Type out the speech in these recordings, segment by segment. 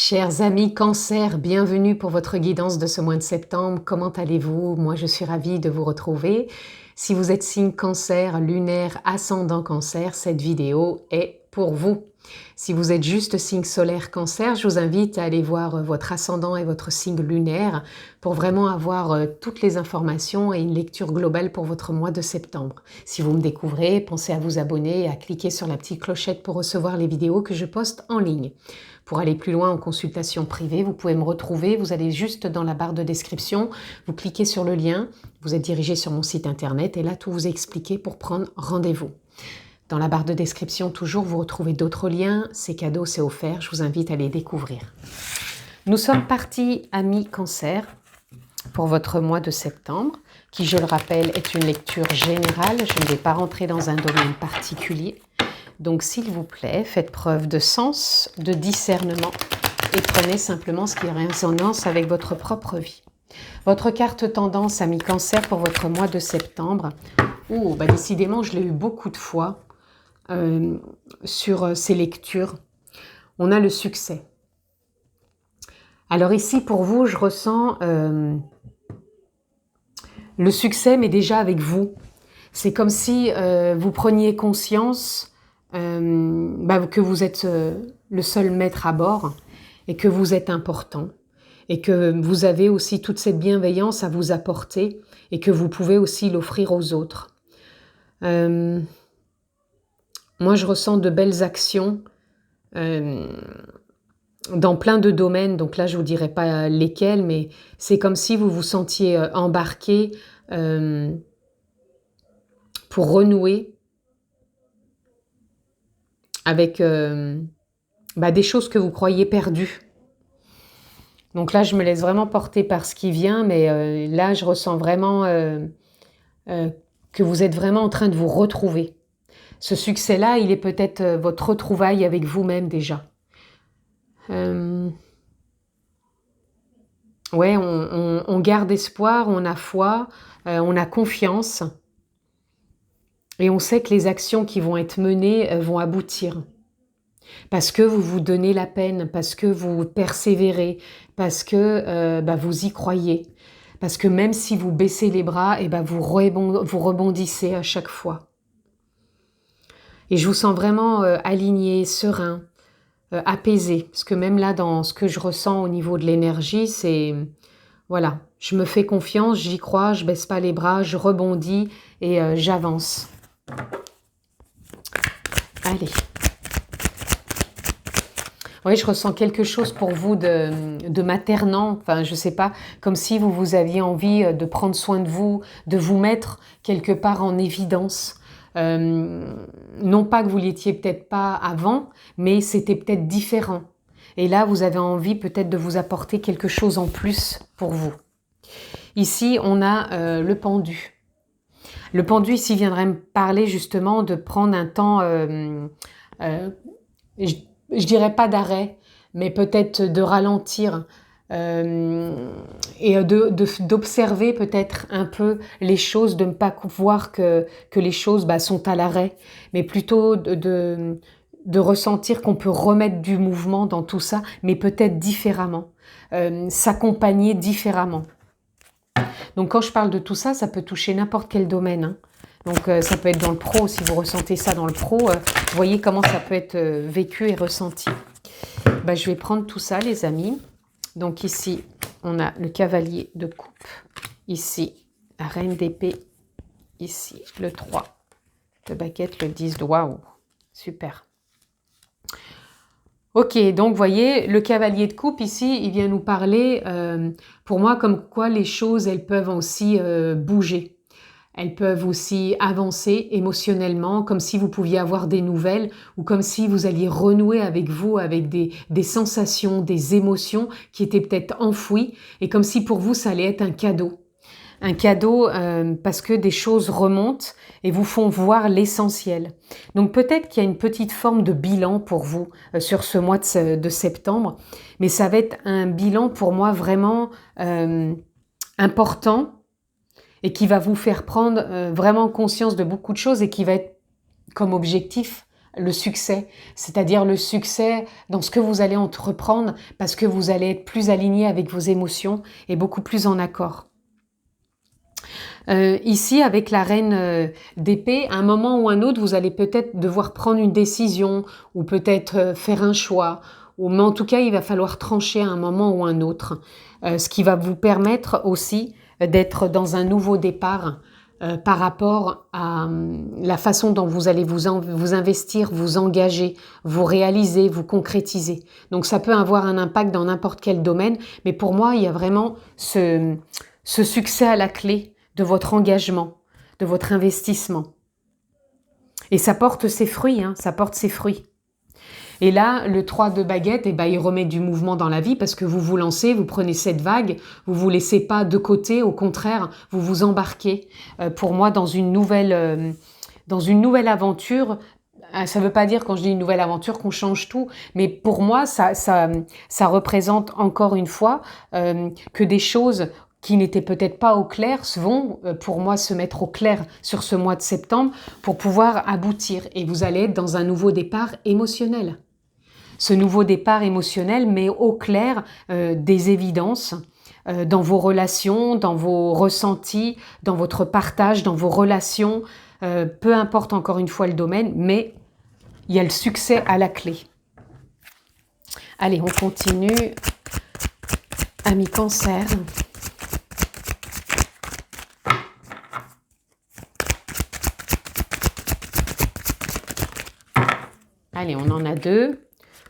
Chers amis Cancer, bienvenue pour votre guidance de ce mois de septembre. Comment allez-vous? Moi, je suis ravie de vous retrouver. Si vous êtes signe Cancer, lunaire, ascendant Cancer, cette vidéo est pour vous. Si vous êtes juste signe solaire Cancer, je vous invite à aller voir votre ascendant et votre signe lunaire pour vraiment avoir toutes les informations et une lecture globale pour votre mois de septembre. Si vous me découvrez, pensez à vous abonner et à cliquer sur la petite clochette pour recevoir les vidéos que je poste en ligne. Pour aller plus loin en consultation privée, vous pouvez me retrouver, vous allez juste dans la barre de description, vous cliquez sur le lien, vous êtes dirigé sur mon site internet et là tout vous est expliqué pour prendre rendez-vous. Dans la barre de description, toujours, vous retrouvez d'autres liens, c'est cadeau, c'est offert, je vous invite à les découvrir. Nous sommes partis, amis Cancer, pour votre mois de septembre, qui, je le rappelle, est une lecture générale, je ne vais pas rentrer dans un domaine particulier. Donc, s'il vous plaît, faites preuve de sens, de discernement et prenez simplement ce qui est en résonance avec votre propre vie. Votre carte tendance, amis Cancer, pour votre mois de septembre. Oh, bah décidément, je l'ai eu beaucoup de fois sur ces lectures. On a le succès. Alors ici, pour vous, je ressens le succès, mais déjà avec vous. C'est comme si vous preniez conscience que vous êtes le seul maître à bord et que vous êtes important et que vous avez aussi toute cette bienveillance à vous apporter et que vous pouvez aussi l'offrir aux autres. Moi, je ressens de belles actions dans plein de domaines. Donc là, je ne vous dirai pas lesquels, mais c'est comme si vous vous sentiez embarqué pour renouer avec des choses que vous croyez perdues. Donc là, je me laisse vraiment porter par ce qui vient, mais là, je ressens vraiment que vous êtes vraiment en train de vous retrouver. Ce succès-là, il est peut-être votre retrouvaille avec vous-même déjà. Ouais, on garde espoir, on a foi, on a confiance. Et on sait que les actions qui vont être menées vont aboutir. Parce que vous vous donnez la peine, parce que vous persévérez, parce que vous y croyez. Parce que même si vous baissez les bras, vous rebondissez à chaque fois. Et je vous sens vraiment aligné, serein, apaisé. Parce que même là, dans ce que je ressens au niveau de l'énergie, c'est... Voilà, je me fais confiance, j'y crois, je baisse pas les bras, je rebondis et j'avance. Allez. Oui, je ressens quelque chose pour vous de maternant, enfin je sais pas, comme si vous aviez envie de prendre soin de vous mettre quelque part en évidence. Non pas que vous l'étiez peut-être pas avant, mais c'était peut-être différent. Et là, vous avez envie peut-être de vous apporter quelque chose en plus pour vous. Ici, on a le pendu. Le pendu ici viendrait me parler justement de prendre un temps, je dirais pas d'arrêt, mais peut-être de ralentir et d'observer peut-être un peu les choses, de ne pas voir que les choses sont à l'arrêt, mais plutôt de ressentir qu'on peut remettre du mouvement dans tout ça, mais peut-être différemment, s'accompagner différemment. Donc quand je parle de tout ça, ça peut toucher n'importe quel domaine, hein. Donc ça peut être dans le pro, si vous ressentez ça dans le pro, vous voyez comment ça peut être vécu et ressenti. Je vais prendre tout ça, les amis. Donc ici, on a le cavalier de coupe. Ici, la reine d'épée. Ici, le 3 de baguette, le 10 de waouh. Super. Ok, donc vous voyez, le cavalier de coupe ici, il vient nous parler, pour moi, comme quoi les choses, elles peuvent aussi bouger. Elles peuvent aussi avancer émotionnellement, comme si vous pouviez avoir des nouvelles ou comme si vous alliez renouer avec vous, avec des sensations, des émotions qui étaient peut-être enfouies et comme si pour vous, ça allait être un cadeau. Un cadeau parce que des choses remontent et vous font voir l'essentiel. Donc peut-être qu'il y a une petite forme de bilan pour vous sur ce mois de septembre, mais ça va être un bilan pour moi vraiment important et qui va vous faire prendre vraiment conscience de beaucoup de choses et qui va être comme objectif le succès, c'est-à-dire le succès dans ce que vous allez entreprendre parce que vous allez être plus aligné avec vos émotions et beaucoup plus en accord. Ici, avec la reine d'épée, à un moment ou un autre, vous allez peut-être devoir prendre une décision ou peut-être faire un choix. Mais en tout cas, il va falloir trancher à un moment ou un autre. Ce qui va vous permettre aussi d'être dans un nouveau départ par rapport à la façon dont vous allez vous investir, vous engager, vous réaliser, vous concrétiser. Donc ça peut avoir un impact dans n'importe quel domaine, mais pour moi, il y a vraiment ce succès à la clé de votre engagement, de votre investissement. Et ça porte ses fruits, ça porte ses fruits. Et là, le 3 de baguette, il remet du mouvement dans la vie parce que vous vous lancez, vous prenez cette vague, vous vous laissez pas de côté, au contraire, vous vous embarquez, pour moi, dans une nouvelle aventure. Ça ne veut pas dire, quand je dis une nouvelle aventure, qu'on change tout, mais pour moi, ça représente encore une fois que des choses qui n'étaient peut-être pas au clair vont, pour moi, se mettre au clair sur ce mois de septembre pour pouvoir aboutir. Et vous allez être dans un nouveau départ émotionnel. Ce nouveau départ émotionnel met au clair des évidences dans vos relations, dans vos ressentis, dans votre partage, dans vos relations, peu importe encore une fois le domaine, mais il y a le succès à la clé. Allez, on continue. Amis Cancer. Allez, on en a deux.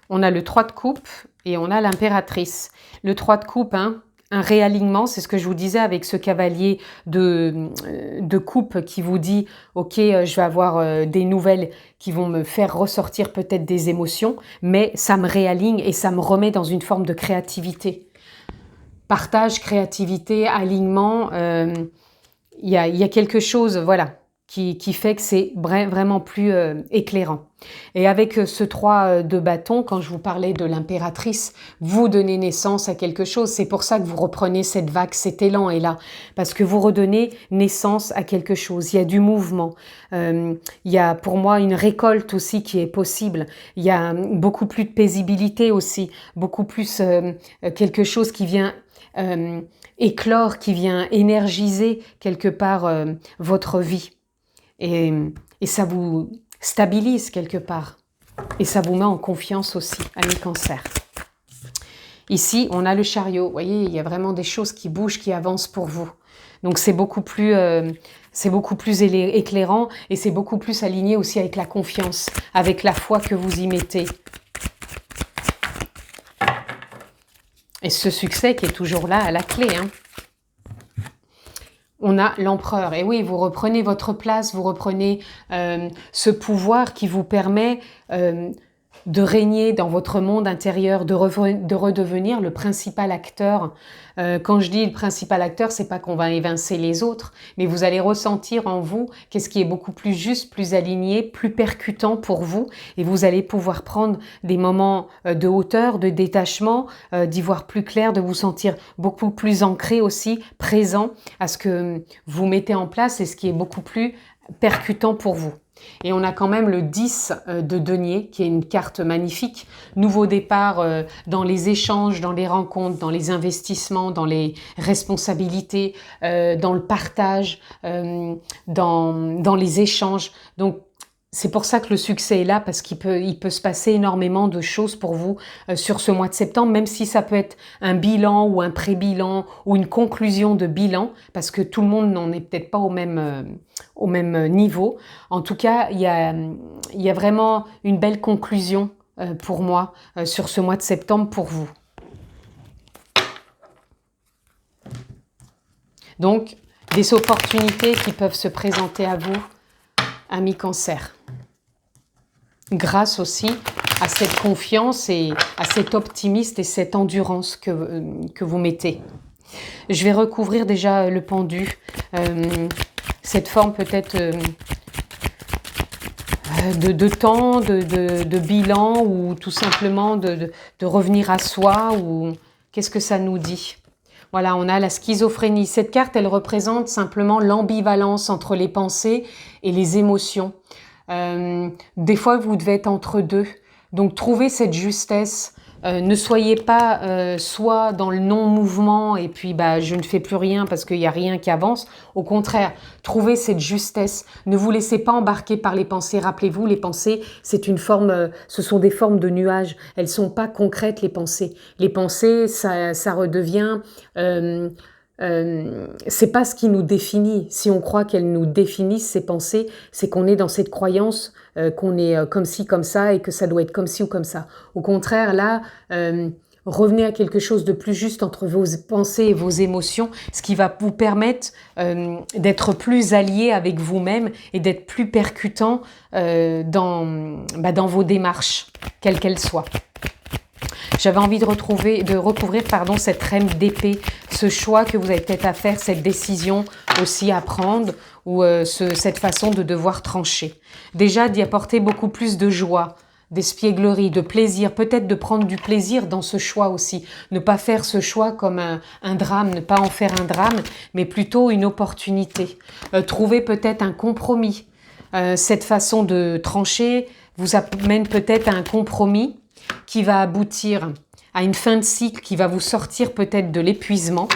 On a le 3 de coupe et on a l'impératrice. Le 3 de coupe, un réalignement, c'est ce que je vous disais avec ce cavalier de coupe qui vous dit « Ok, je vais avoir des nouvelles qui vont me faire ressortir peut-être des émotions, mais ça me réaligne et ça me remet dans une forme de créativité. » Partage, créativité, alignement, il y a quelque chose, voilà, qui fait que c'est vraiment plus éclairant. Et avec ce 3 de bâton, quand je vous parlais de l'impératrice, vous donnez naissance à quelque chose. C'est pour ça que vous reprenez cette vague, cet élan est là. Parce que vous redonnez naissance à quelque chose. Il y a du mouvement. Il y a pour moi une récolte aussi qui est possible. Il y a beaucoup plus de paisibilité aussi. Beaucoup plus quelque chose qui vient éclore, qui vient énergiser quelque part votre vie. Et ça vous stabilise quelque part. Et ça vous met en confiance aussi, amis Cancer. Ici, on a le chariot. Vous voyez, il y a vraiment des choses qui bougent, qui avancent pour vous. Donc c'est beaucoup plus éclairant et c'est beaucoup plus aligné aussi avec la confiance, avec la foi que vous y mettez. Et ce succès qui est toujours là à la clé, On a l'empereur. Et oui, vous reprenez votre place, vous reprenez ce pouvoir qui vous permet de régner dans votre monde intérieur, de redevenir le principal acteur. Quand je dis le principal acteur, c'est pas qu'on va évincer les autres, mais vous allez ressentir en vous qu'est-ce qui est beaucoup plus juste, plus aligné, plus percutant pour vous, et vous allez pouvoir prendre des moments de hauteur, de détachement, d'y voir plus clair, de vous sentir beaucoup plus ancré aussi, présent à ce que vous mettez en place et ce qui est beaucoup plus percutant pour vous. Et on a quand même le 10 de denier, qui est une carte magnifique. Nouveau départ dans les échanges, dans les rencontres, dans les investissements, dans les responsabilités, dans le partage, dans les échanges. Donc, c'est pour ça que le succès est là, parce qu'il peut se passer énormément de choses pour vous sur ce mois de septembre, même si ça peut être un bilan ou un pré-bilan ou une conclusion de bilan, parce que tout le monde n'en est peut-être pas au même niveau. En tout cas, il y a vraiment une belle conclusion pour moi sur ce mois de septembre pour vous. Donc, des opportunités qui peuvent se présenter à vous, amis Cancer. Grâce aussi à cette confiance et à cet optimisme et cette endurance que vous mettez. Je vais recouvrir déjà le pendu, cette forme peut-être de temps, de bilan ou tout simplement de revenir à soi, ou qu'est-ce que ça nous dit ? Voilà, on a la schizophrénie. Cette carte, elle représente simplement l'ambivalence entre les pensées et les émotions. Des fois, vous devez être entre deux. Donc, trouvez cette justesse. Ne soyez pas soit dans le non-mouvement et puis bah, je ne fais plus rien parce qu'il n'y a rien qui avance. Au contraire, trouvez cette justesse. Ne vous laissez pas embarquer par les pensées. Rappelez-vous, les pensées, c'est une forme, ce sont des formes de nuages. Elles sont pas concrètes, les pensées. Les pensées, ça redevient... c'est pas ce qui nous définit. Si on croit qu'elles nous définissent, ces pensées, c'est qu'on est dans cette croyance qu'on est comme ci, comme ça, et que ça doit être comme ci ou comme ça. Au contraire, là, revenez à quelque chose de plus juste entre vos pensées et vos émotions, ce qui va vous permettre d'être plus allié avec vous-même et d'être plus percutant dans vos démarches, quelles qu'elles soient. J'avais envie de recouvrir cette reine d'épée, ce choix que vous avez peut-être à faire, cette décision aussi à prendre ou cette façon de devoir trancher. Déjà d'y apporter beaucoup plus de joie, d'espièglerie, de plaisir, peut-être de prendre du plaisir dans ce choix aussi. Ne pas faire ce choix comme un drame, ne pas en faire un drame, mais plutôt une opportunité. Trouver peut-être un compromis. Cette façon de trancher vous amène peut-être à un compromis qui va aboutir à une fin de cycle, qui va vous sortir peut-être de l'épuisement.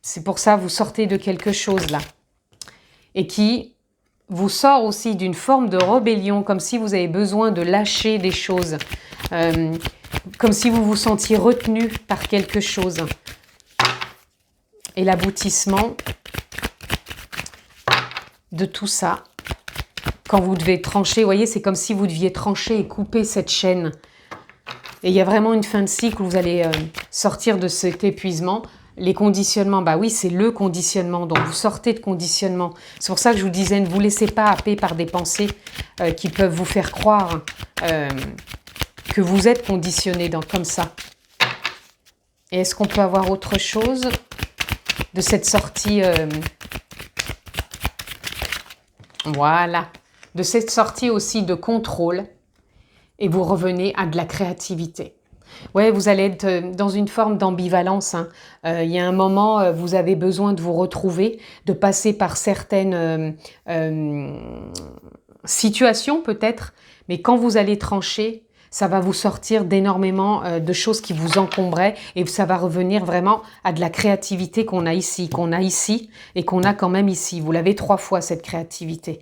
C'est pour ça que vous sortez de quelque chose là. Et qui vous sort aussi d'une forme de rébellion, comme si vous avez besoin de lâcher des choses, comme si vous vous sentiez retenu par quelque chose. Et l'aboutissement de tout ça, quand vous devez trancher, vous voyez, c'est comme si vous deviez trancher et couper cette chaîne. Et il y a vraiment une fin de cycle où vous allez sortir de cet épuisement. Les conditionnements, bah oui, c'est le conditionnement. Donc, vous sortez de conditionnement. C'est pour ça que je vous disais, ne vous laissez pas happer par des pensées qui peuvent vous faire croire que vous êtes conditionné comme ça. Et est-ce qu'on peut avoir autre chose de cette sortie voilà. De cette sortie aussi de contrôle. Et vous revenez à de la créativité. Ouais, vous allez être dans une forme d'ambivalence. Il y a un moment, vous avez besoin de vous retrouver, de passer par certaines situations peut-être, mais quand vous allez trancher, ça va vous sortir d'énormément de choses qui vous encombraient et ça va revenir vraiment à de la créativité qu'on a ici et qu'on a quand même ici. Vous l'avez 3 fois cette créativité.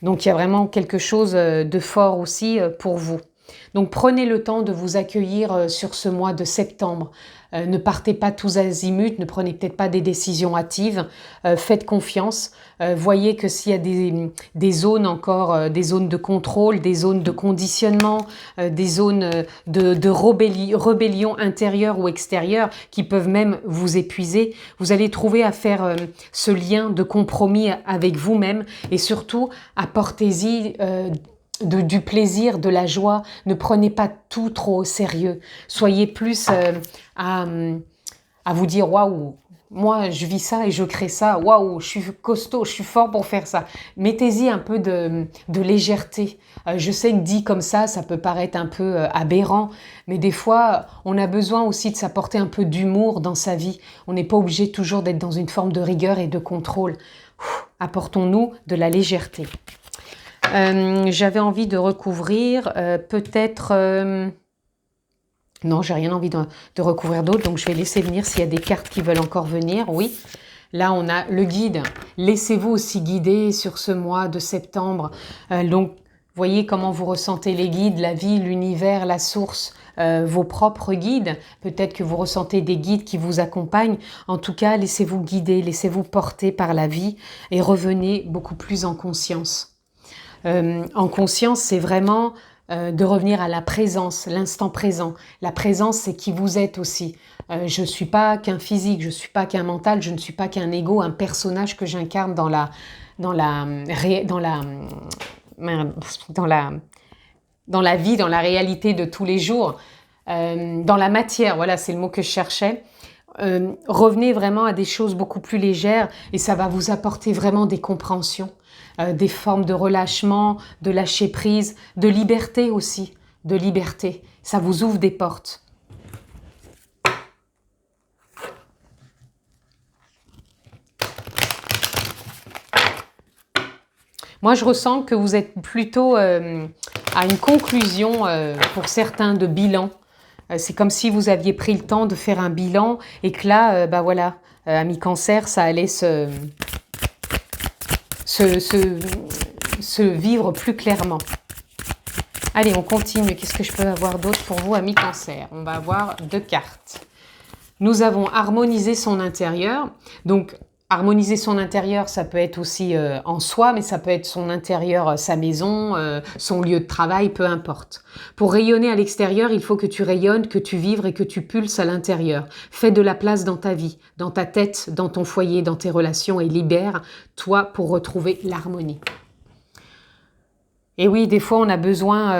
Donc il y a vraiment quelque chose de fort aussi pour vous. Donc prenez le temps de vous accueillir sur ce mois de septembre. Ne partez pas tous azimuts, ne prenez peut-être pas des décisions hâtives. Faites confiance. Voyez que s'il y a des zones encore, des zones de contrôle, des zones de conditionnement, des zones de rébellion intérieure ou extérieure qui peuvent même vous épuiser, vous allez trouver à faire ce lien de compromis avec vous-même et surtout apportez-y du plaisir, de la joie. Ne prenez pas tout trop au sérieux. Soyez plus à vous dire « Waouh, moi je vis ça et je crée ça. Waouh, je suis costaud, je suis fort pour faire ça. » Mettez-y un peu de légèreté. Je sais que dit comme ça peut paraître un peu aberrant, mais des fois, on a besoin aussi de s'apporter un peu d'humour dans sa vie. On n'est pas obligé toujours d'être dans une forme de rigueur et de contrôle. Apportons-nous de la légèreté. J'avais envie de recouvrir peut-être... non, j'ai rien envie de recouvrir d'autre, donc je vais laisser venir s'il y a des cartes qui veulent encore venir. Oui, là on a le guide. Laissez-vous aussi guider sur ce mois de septembre. Donc, voyez comment vous ressentez les guides, la vie, l'univers, la source, vos propres guides. Peut-être que vous ressentez des guides qui vous accompagnent. En tout cas, laissez-vous guider, laissez-vous porter par la vie et revenez beaucoup plus en conscience. En conscience, c'est vraiment de revenir à la présence, l'instant présent. La présence, c'est qui vous êtes aussi. Je ne suis pas qu'un physique, je ne suis pas qu'un mental, je ne suis pas qu'un ego, un personnage que j'incarne dans la vie, dans la réalité de tous les jours, dans la matière, voilà, c'est le mot que je cherchais. Revenez vraiment à des choses beaucoup plus légères et ça va vous apporter vraiment des compréhensions, des formes de relâchement, de lâcher prise, de liberté aussi, de liberté. Ça vous ouvre des portes. Moi, je ressens que vous êtes plutôt à une conclusion, pour certains, de bilan. C'est comme si vous aviez pris le temps de faire un bilan et que là, bah voilà, amis Cancer, ça allait se vivre plus clairement. Allez, on continue. Qu'est-ce que je peux avoir d'autre pour vous, amis Cancer? On va avoir 2 cartes. Nous avons harmonisé son intérieur. Donc, harmoniser son intérieur, ça peut être aussi en soi, mais ça peut être son intérieur, sa maison, son lieu de travail, peu importe. Pour rayonner à l'extérieur, il faut que tu rayonnes, que tu vibres et que tu pulses à l'intérieur. Fais de la place dans ta vie, dans ta tête, dans ton foyer, dans tes relations et libère-toi pour retrouver l'harmonie. Et oui, des fois, on a besoin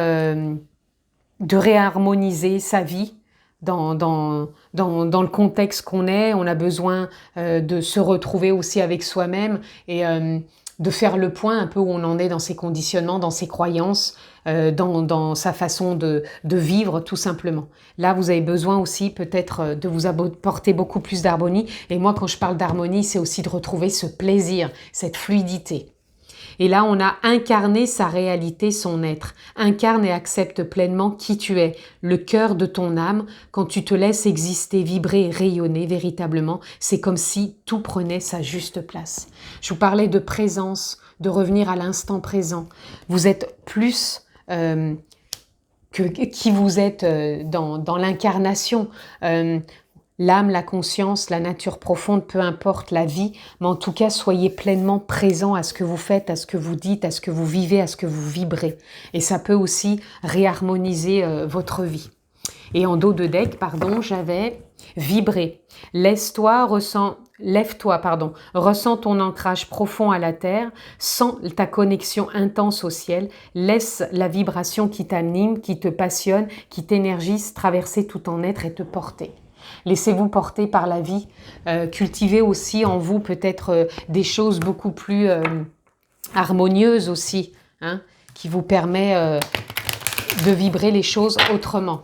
de réharmoniser sa vie dans le contexte qu'on est. On a besoin de se retrouver aussi avec soi-même et de faire le point un peu où on en est dans ses conditionnements, dans ses croyances, dans sa façon de vivre tout simplement. Là, vous avez besoin aussi peut-être de vous apporter beaucoup plus d'harmonie. Et moi, quand je parle d'harmonie, c'est aussi de retrouver ce plaisir, cette fluidité. Et là, on a incarné sa réalité, son être. Incarne et accepte pleinement qui tu es, le cœur de ton âme. Quand tu te laisses exister, vibrer, rayonner véritablement, c'est comme si tout prenait sa juste place. Je vous parlais de présence, de revenir à l'instant présent. Vous êtes plus que qui vous êtes dans l'incarnation. L'âme, la conscience, la nature profonde, peu importe la vie, mais en tout cas, soyez pleinement présent à ce que vous faites, à ce que vous dites, à ce que vous vivez, à ce que vous vibrez. Et ça peut aussi réharmoniser votre vie. Et en dos de deck, pardon, j'avais vibrer. Lève-toi, ressens ton ancrage profond à la terre, sens ta connexion intense au ciel, laisse la vibration qui t'anime, qui te passionne, qui t'énergise, traverser tout ton être et te porter. Laissez-vous porter par la vie. Cultivez aussi en vous peut-être des choses beaucoup plus harmonieuses aussi, hein, qui vous permet de vibrer les choses autrement.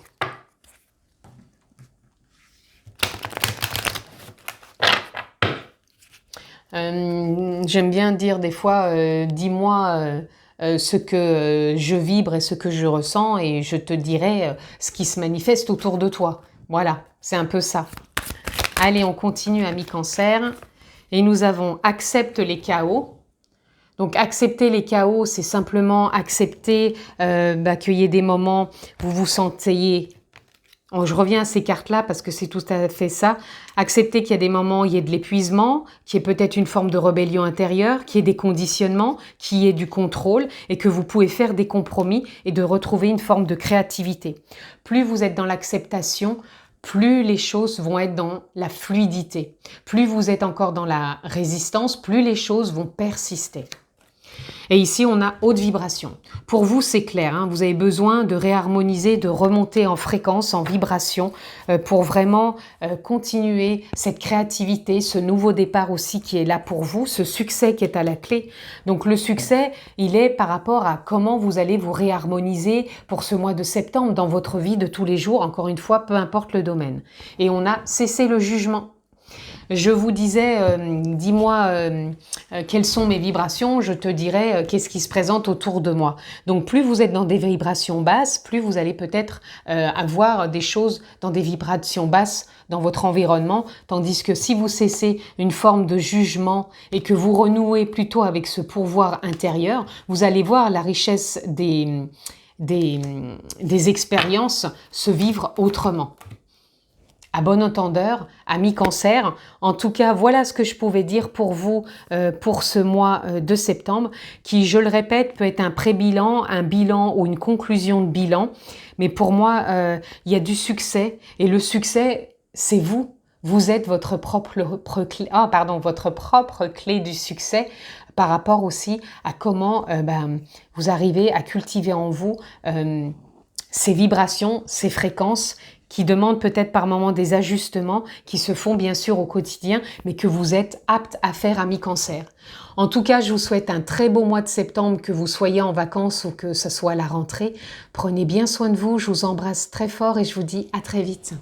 J'aime bien dire des fois, dis-moi ce que je vibre et ce que je ressens et je te dirai ce qui se manifeste autour de toi. Voilà, c'est un peu ça. Allez, on continue, amis Cancer. Et nous avons accepte les chaos. Donc, accepter les chaos, c'est simplement accepter qu'il y ait des moments où vous vous sentiez... Je reviens à ces cartes-là parce que c'est tout à fait ça. Accepter qu'il y a des moments où il y ait de l'épuisement, qu'il y ait peut-être une forme de rébellion intérieure, qu'il y ait des conditionnements, qu'il y ait du contrôle et que vous pouvez faire des compromis et de retrouver une forme de créativité. Plus vous êtes dans l'acceptation, plus les choses vont être dans la fluidité. Plus vous êtes encore dans la résistance, plus les choses vont persister. Et ici, on a haute vibration. Pour vous, c'est clair, hein, vous avez besoin de réharmoniser, de remonter en fréquence, en vibration, pour vraiment continuer cette créativité, ce nouveau départ aussi qui est là pour vous, ce succès qui est à la clé. Donc le succès, il est par rapport à comment vous allez vous réharmoniser pour ce mois de septembre dans votre vie de tous les jours, encore une fois, peu importe le domaine. Et on a cessé le jugement. Je vous disais, dis-moi quelles sont mes vibrations, je te dirai qu'est-ce qui se présente autour de moi. Donc plus vous êtes dans des vibrations basses, plus vous allez peut-être avoir des choses dans des vibrations basses dans votre environnement, tandis que si vous cessez une forme de jugement et que vous renouez plutôt avec ce pouvoir intérieur, vous allez voir la richesse des expériences se vivre autrement. À bon entendeur, amis Cancer, en tout cas, voilà ce que je pouvais dire pour vous pour ce mois de septembre, qui, je le répète, peut être un pré-bilan, un bilan ou une conclusion de bilan. Mais pour moi, il y a du succès et le succès, c'est vous. Vous êtes votre propre clé du succès par rapport aussi à comment vous arrivez à cultiver en vous ces vibrations, ces fréquences qui demandent peut-être par moments des ajustements qui se font bien sûr au quotidien, mais que vous êtes apte à faire, amis Cancer. En tout cas, je vous souhaite un très beau mois de septembre, que vous soyez en vacances ou que ce soit à la rentrée. Prenez bien soin de vous, je vous embrasse très fort et je vous dis à très vite.